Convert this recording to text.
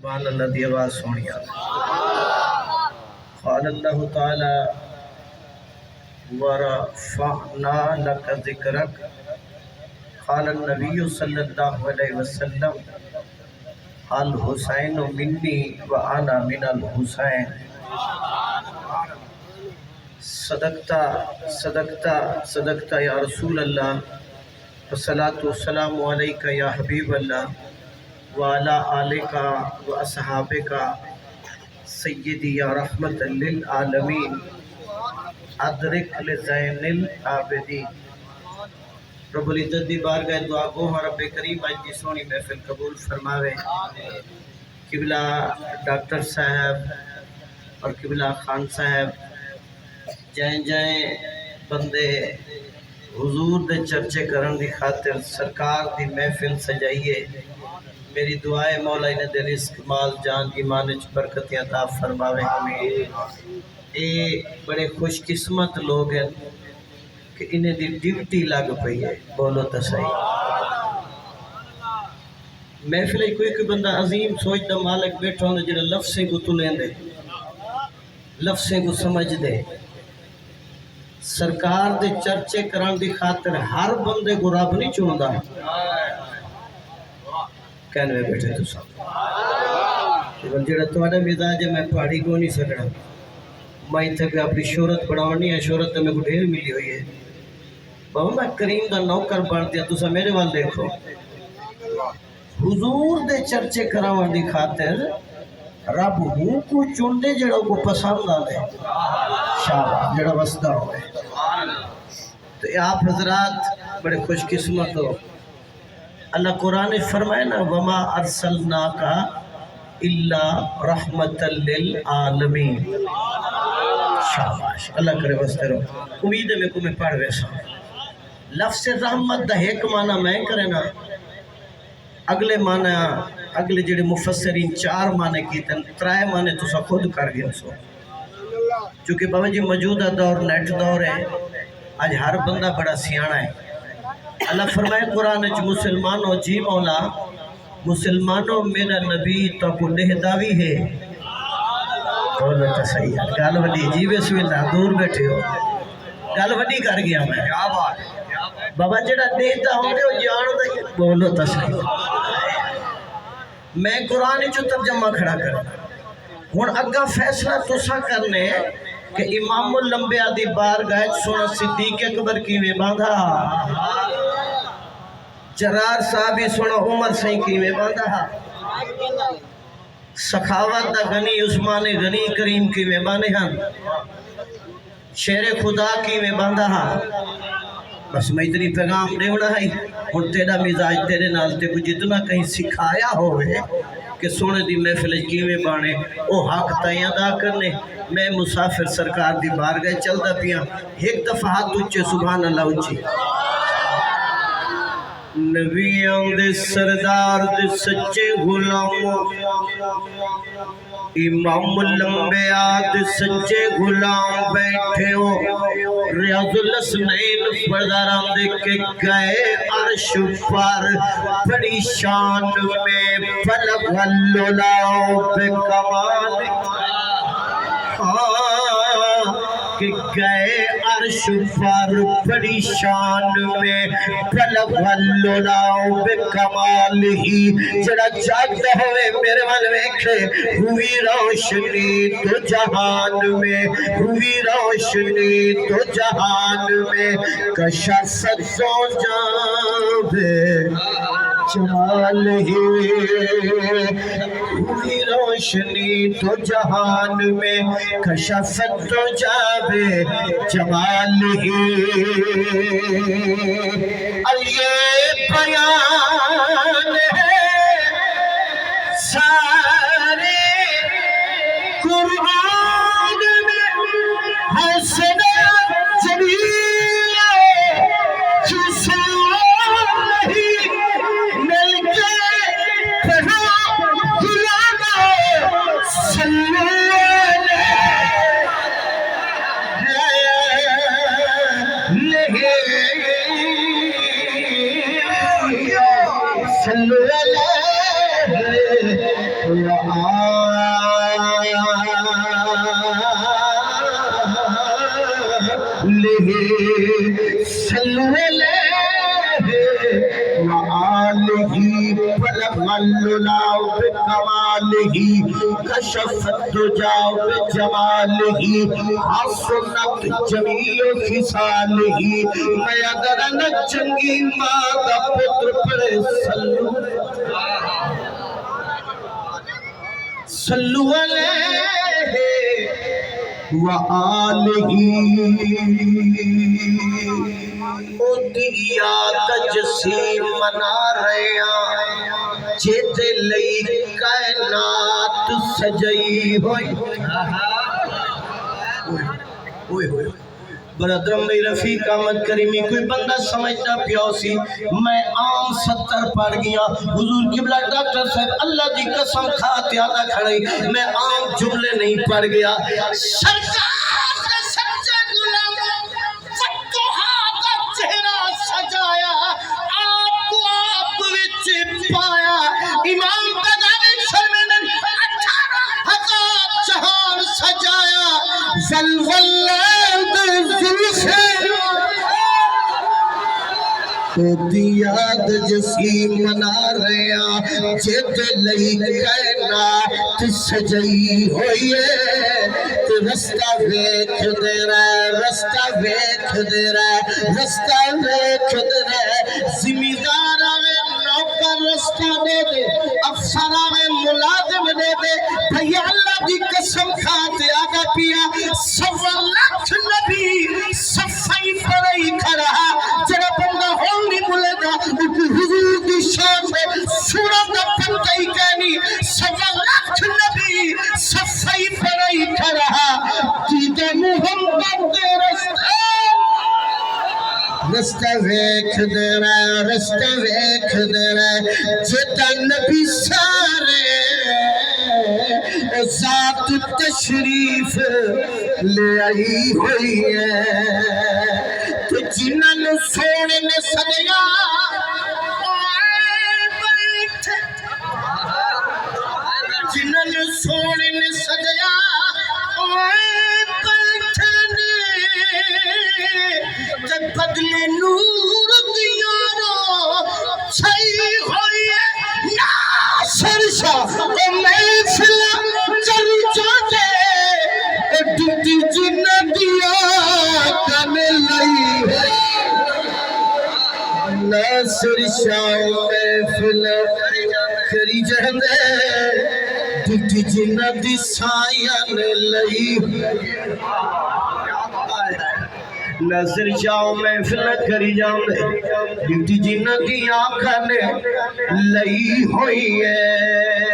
سبحان اللہ دی آواز سونیا قال اللہ تعالی ورفعنا لک ذکرک قال النبی صلی اللہ علیہ وسلم الحسین منی وانا من الحسین صدقتا صدقتا صدقتا یا رسول اللہ والصلاة والسلام علیکہ یا حبیب اللہ وعلا آلکہ واصحابکہ سیدی یا رحمت للعالمین ادرک لزین العابدین۔ رب العزت دی بارگاہ دعا گو ہاں رب کریم آج دی سونی محفل قبول فرماوے۔ قبلہ ڈاکٹر صاحب اور قبلہ خان صاحب جائیں جائیں بندے حضور دے چرچے کرن دی خاطر سرکار دی محفل سجائیے، میری دعائے مولا انہیں دے رزق مال جان ایمان وچ برکتیں عطا فرماوے۔ اے بڑے خوش قسمت لوگ ہیں کہ انہیں دی ڈیوٹی لگ پئی ہے، بولو تو صحیح۔ محفل کوئی بندہ عظیم سوچ دا مالک بیٹھا ہونا جڑا لفظیں کو تلیں دے، لفظیں کو سمجھ دے، سرکار دے چرچے کران دی خاطر ہر بندے کو رب نہیں چوندا۔ کہنے میں بیٹھے تو سب جڑا تھوڑا مزاج ہے میں پہاڑی کو نہیں سکڑا، میں تھے کہ اپنی شہرت بڑھانی ہے، شہرت تو میں کو ڈھیر ملی ہوئی ہے۔ بابا میں کریم دا نوکر بن دیا، تو سا میرے وال دیکھو حضور دے چرچے کراون دی خاطر رب ہوں کو چندے جڑا کو پسند آدھے شاہ جڑا وسدہ ہوئے۔ تو آپ حضرات بڑے خوش قسمت ہو، اللہ قرآن فرمائے نا وَمَا أَرْسَلْنَاكَ إِلَّا رَحْمَةً لِلْعَالَمِينَ۔ شاباش اللہ کرے واسطے رو امید ہے میں کو میں پڑھ ویسا لفظ رحمت دا ایک معنی میں کرے نا، اگلے معنی اگلے جڑے مفسرین چار معنی کیتے ہیں، ترائے معنی تو سا خود کر گیا سو، چونکہ بابا جی موجودہ دور نیٹ دور ہے، آج ہر بندہ بڑا سیانا ہے۔ اللہ فرمائے قرآن جو مسلمانوں جی مولا مسلمانوں میرا نبی تو کو نہداوی ہے، بولو تو صحیح ہے، گال وڈی جی بسم اللہ دور بیٹھے ہو، گال وڈی کر گیا میں بابا جڑا دیتا ہوں گے وہ جان دے، بولو تو صحیح۔ میں قرآن جو ترجمہ کھڑا کر ہون اگا فیصلہ تسا کرنے کہ امام الانبیاء دی بارگاہ سونا صدیق اکبر کی میں باندھا، جرار صاحبی سونا عمر سائیں کی میں باندھا، سخاوت دا غنی عثمان غنی کریم کی میں باندھے ہیں، شیر خدا کی میں باندھا۔ بس میں اتنی پیغام دیونا ہے اور تیرا مزاج تیرے نال تے کو جتنا کہیں سکھایا ہوئے کہ سونے دی محفل کی میں بانے او حق تائیں ادا کرنے، میں مسافر سرکار دی بارگاہ چلتا پیا ایک دفعہ ہاتھ اچھے سبحان اللہ اچھی نبیوں دے سردار دے سچے غلام امام الانبیاء دے سچے غلام بیٹھے ہو، ریاض الحسنین پرداران دے کے گئے عرش پر، بڑی شان میں فلق اللولاؤ بے کمال کہ گئے عرش پر، بڑی شان میں فلق اللولاؤ بے کمال ہی، جڑا جاگتا ہوئے میرے والے ویکھے ہوئی روشنی تو جہان میں، ہوئی روشنی تو جہان میں، کشفت تو جاوے جمال ہی، ہوئی روشنی تو جہان میں، کشفت تو جاوے جمال ہی، اور یہ بیان ہے سارے قرآن میں، حسن جمیل خصال ہی، مل کے پڑھو قرآن صلی صلو علیہ وآلہ بلغ العلا بکمالہ کشف الدجا بجمالہ حسنت جمیع خصالہ میں اگر نہ چنگی ماں کا پتر پڑے صلو علیہ وآلہ او دیا تجسیم منا رہے ہیں جیتے لئی کائنات سجائی ہوئی برادرم میں رفیق آمد کریمی کوئی بندہ سمجھتا پیاسی میں عام 70 پڑھ گیا حضور قبلہ ڈاکٹر صاحب اللہ دی قسم کھاتے آدھا کھڑی میں عام جملے نہیں پڑھ گیا سرکار کا سچے غلام فتوحا کا چہرہ سجایا آپ کو آپ وچ پایا امام غزالی فرمائیں 18,000 جہان سجایا دیاد جسیم منا رہا جت لئی کائنات سجائی ہوئی ہے تو رستہ ویکھ دے رہا رستہ ویکھ دے رہا رستہ ویکھ دے رہا زمیندار آوے نوکر رستہ دے دے افسر آوے ملازم دے دے بھئی اللہ دی قسم کھاتے آگا پیا 1.25 لاکھ نبی صفائی پڑھائی کھڑا جڑا بندہ ہوں نہیں بولے گا حضور دی شان میں سورہ دا پنتائی کہنی 1.25 لاکھ نبی صفائی پڑھائی کھڑا دیدے محمد دے رستہ ویکھ دے رہا رستہ ویکھ دے رہا جیتا نبی سارے ذات تشریف لے آئی ہوئی ہے تو جنہاں سونے نے سجایا جنہاں سونے نے سجایا بدلے نور دیارو چھائی ہوئی ہے ناصر شاہ محفل چل جاتے ڈٹی جن دیا کنے لئی ہے ناصر شاہ محفل کری جاندے ڈٹی جن دی سائن لئی ناصر شاہ محفل کری جاندے ڈٹی جن دی آنکھاں لئی ہوئی ہے